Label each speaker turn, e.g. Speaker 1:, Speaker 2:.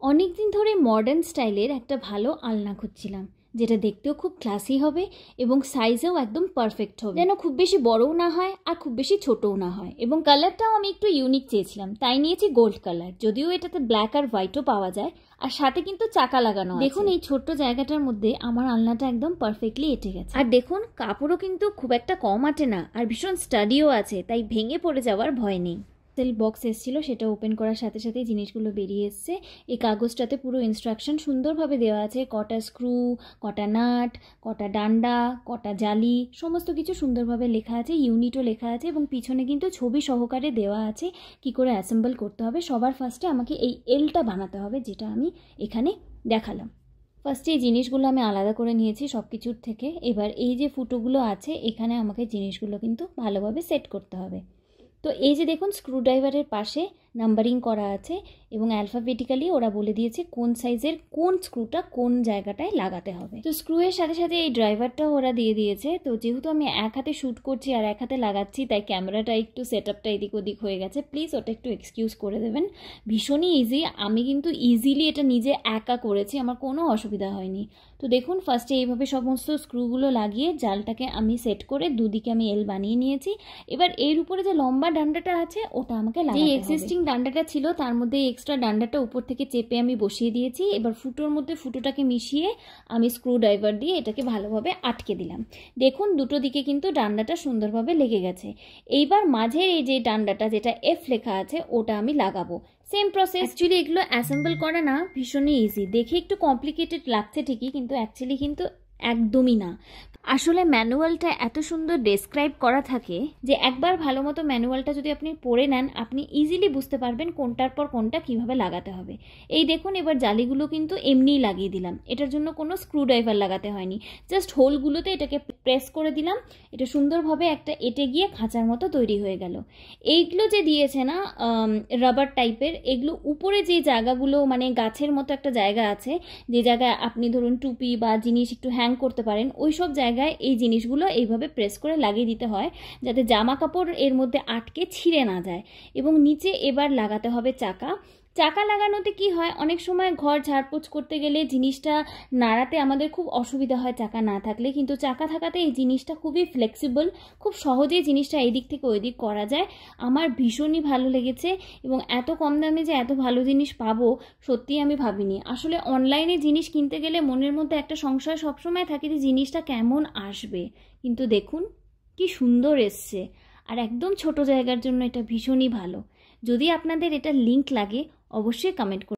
Speaker 1: অনেক দিন ধরে মডার্ন স্টাইলের একটা ভালো আলনা খুঁজছিলাম, যেটা দেখতেও খুব ক্লাসি হবে এবং সাইজেও একদম পারফেক্ট হবে, যেন খুব বেশি বড়ও না হয় আর খুব বেশি ছোটও না হয়। এবং কালারটাও আমি একটু ইউনিক চেয়েছিলাম, তাই নিয়েছি গোল্ড কালার। যদিও এটাতে ব্ল্যাক আর হোয়াইটও পাওয়া যায়, আর সাথে কিন্তু চাকা লাগানো আছে। দেখুন এই ছোট্ট জায়গাটার মধ্যে আমার আলনাটা একদম পারফেক্টলি এঁটে গেছে। আর দেখুন কাপড়ও কিন্তু খুব একটা কম আটে না, আর ভীষণ স্টাডিও আছে, তাই ভেঙে পড়ে যাওয়ার ভয় নেই। সেল বক্স এসেছিলো, সেটা ওপেন করার সাথে সাথে জিনিসগুলো বেরিয়ে এসছে। এই কাগজটাতে পুরো ইনস্ট্রাকশন সুন্দরভাবে দেওয়া আছে, কটা স্ক্রু, কটা নাট, কটা ডান্ডা, কটা জালি, সমস্ত কিছু সুন্দরভাবে লেখা আছে, ইউনিটও লেখা আছে এবং পিছনে কিন্তু ছবি সহকারে দেওয়া আছে কি করে অ্যাসেম্বল করতে হবে। সবার ফার্স্টে আমাকে এই এলটা বানাতে হবে, যেটা আমি এখানে দেখালাম। ফার্স্টে এই জিনিসগুলো আমি আলাদা করে নিয়েছি সব কিছুর থেকে। এবার এই যে ফুটোগুলো আছে, এখানে আমাকে জিনিসগুলো কিন্তু ভালোভাবে সেট করতে হবে। তো এই যে দেখুন স্ক্রুড্রাইভারের পাশে নাম্বারিং করা আছে এবং অ্যালফাবেটিক্যালি ওরা বলে দিয়েছে কোন সাইজের কোন স্ক্রুটা কোন জায়গাটায় লাগাতে হবে। তো স্ক্রুয়ের সাথে সাথে এই ড্রাইভারটাও ওরা দিয়ে দিয়েছে। তো যেহেতু আমি এক হাতে শ্যুট করছি আর এক হাতে লাগাচ্ছি, তাই ক্যামেরাটা একটু সেট আপটা এদিক ওদিক হয়ে গেছে, প্লিজ ওটা একটু এক্সকিউজ করে দেবেন। ভীষণই ইজি, আমি কিন্তু ইজিলি এটা নিজে একা করেছি, আমার কোনো অসুবিধা হয়নি। তো দেখুন ফার্স্টে এইভাবে সমস্ত স্ক্রুগুলো লাগিয়ে জালটাকে আমি সেট করে দুদিকে আমি এল বানিয়ে নিয়েছি। এবার এর উপরে যে লম্বা ডান্ডাটা আছে ওটা আমাকে লাগাতে হবে। এক্সিস্টিং ডান্ডাটা ছিল তার মধ্যে এক্সট্রা ডান্ডাটা উপর থেকে চেপে আমি বসিয়ে দিয়েছি। এবার ফুটোর মধ্যে ফুটোটাকে মিশিয়ে আমি স্ক্রু ড্রাইভার দিয়ে এটাকে ভালোভাবে আটকে দিলাম। দেখুন দুটো দিকে কিন্তু ডান্ডাটা সুন্দরভাবে লেগে গেছে। এইবার মাঝের এই যে ডান্ডাটা যেটা এফ লেখা আছে ওটা আমি লাগাবো। Same process. অ্যাকচুয়ালি এগুলো অ্যাসেম্বল করা না ভীষণই ইজি, দেখে একটু কমপ্লিকেটেড লাগছে ঠিকই, কিন্তু অ্যাকচুয়ালি কিন্তু একদমই না। আসলে ম্যানুয়ালটা এত সুন্দর ডেসক্রাইব করা থাকে যে একবার ভালো মতো ম্যানুয়ালটা যদি আপনি পড়ে নেন, আপনি ইজিলি বুঝতে পারবেন কোনটার পর কোনটা কিভাবে লাগাতে হবে। এই দেখুন এবার জালিগুলো কিন্তু এমনিই লাগিয়ে দিলাম, এটার জন্য কোনো স্ক্রুড্রাইভার লাগাতে হয়নি, জাস্ট হোলগুলোতে এটাকে প্রেস করে দিলাম। এটা সুন্দরভাবে একটা এঁটে গিয়ে খাঁচার মতো তৈরি হয়ে গেল। এইগুলো যে দিয়েছে না রাবার টাইপের, এগুলো উপরে যে জায়গাগুলো মানে গাছের মতো একটা জায়গা আছে, যে জায়গায় আপনি ধরুন টুপি বা জিনিস একটু হ্যাং করতে পারেন, ওই সব জায়গায় এই জিনিসগুলো এইভাবে প্রেস করে লাগিয়ে দিতে হয়, যাতে জামা কাপড় এর মধ্যে আটকে ছিঁড়ে না যায়। এবং নিচে এবার লাগাতে হবে চাকা। চাকা লাগানোতে কি হয়, অনেক সময় ঘর ঝাড়পোছ করতে গেলে জিনিসটা নাড়াতে আমাদের খুব অসুবিধা হয় চাকা না থাকলে, কিন্তু চাকা থাকাতে এই জিনিসটা খুবই ফ্লেক্সিবল, খুব সহজেই জিনিসটা এই দিক থেকে ওই দিক করা যায়। আমার ভীষণই ভালো লেগেছে এবং এত কম দামে যে এত ভালো জিনিস পাবো সত্যিই আমি ভাবিনি। আসলে অনলাইনে জিনিস কিনতে গেলে মনের মধ্যে একটা সংশয় সবসময় থাকে যে জিনিসটা কেমন আসবে, কিন্তু দেখুন কি সুন্দর এসছে। আর একদম ছোট জায়গার জন্য এটা ভীষণই ভালো। যদি আপনাদের এটা লিংক লাগে অবশ্যই কমেন্ট করুন।